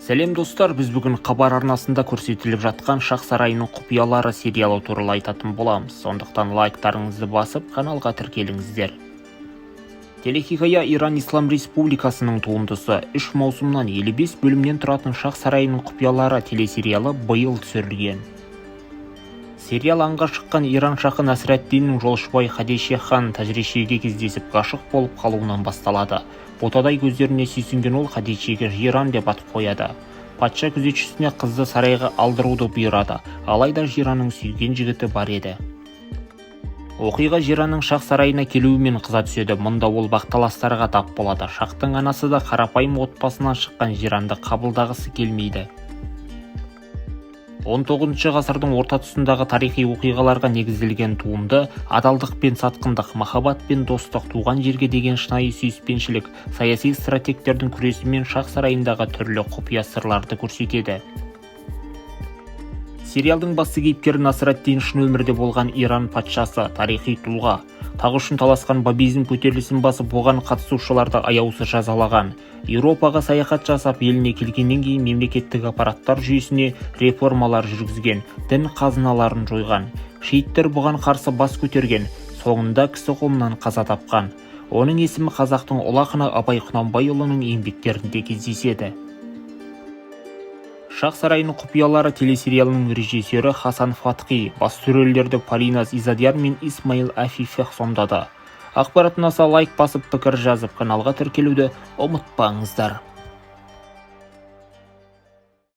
Сәлем достар, біз бүгін хабар арнасында көрсетіліп жатқан Шах сарайының құпиялары сериалы туралы айтатын боламыз. Сондықтан лайктарыңызды басып, каналға тіркеліңіздер. Телехикая Иран Ислам Республикасының туындысы 3 маусымнан 55 бөлімнен тұратын Шах сарайының құпиялары телесериалы биыл түсірілген. Сериал аңға шыққан Иран шахы Насреддиннің жолшыбай Хадиша хан тәжіришеге кездесіп ғашық болып қалуынан басталады. Ботадай көздеріне сүйсінген ол Хадишаға Жиран деп ат қояды. Патша күзетшісіне қызды сарайға алдыруды бұйырады, алайда Жиранның сүйген жігіті бар еді. Оқиға Жиранның Шах сарайына келуімен қыза түседі. Мұнда ол бақталастарға тап болады. Шахтың анасы да қарапайым отбасынан шыққан Жиранды қабылдағысы келмейді. 19 ғасырдың орта тұсындағы тарихи оқиғаларға негізделген туынды адалдық пен сатқындық, махаббат пен достық, туған жерге деген шынайы сүйіспеншілік, саяси стратегтердің күресі мен Шах сарайындағы түрлі құпия сырларды көрсетеді. Сериалдың басты кейіпкері Насреддин шын өмірде болған Иран патшасы, тарихи тұлға. Тағы үшін таласқан бабизм көтерілісін басып, оған қатысушыларды аяусыз жазалаған. Еуропаға саяхат жасап, еліне келгеннен кейін мемлекеттік аппараттар жүйесіне реформалар жүргізген, дін қазыналарын жойған. Шииттер бұған қарсы бас көтерген, соңында кісі қолынан қаза тапқан. Оның есімі қазақтың ұлы ақыны Абай Құнанбайұлының еңбектерінде кездеседі. Шах сарайының құпиялары телесериалының режиссері Хасан Фатхи, басты рөлдерді Полиназ Изадияр мен Исмаил Афифех сомдады. Ақпарат ұнаса лайк басып, пікір жазып, каналға тіркелуді ұмытпаңыздар.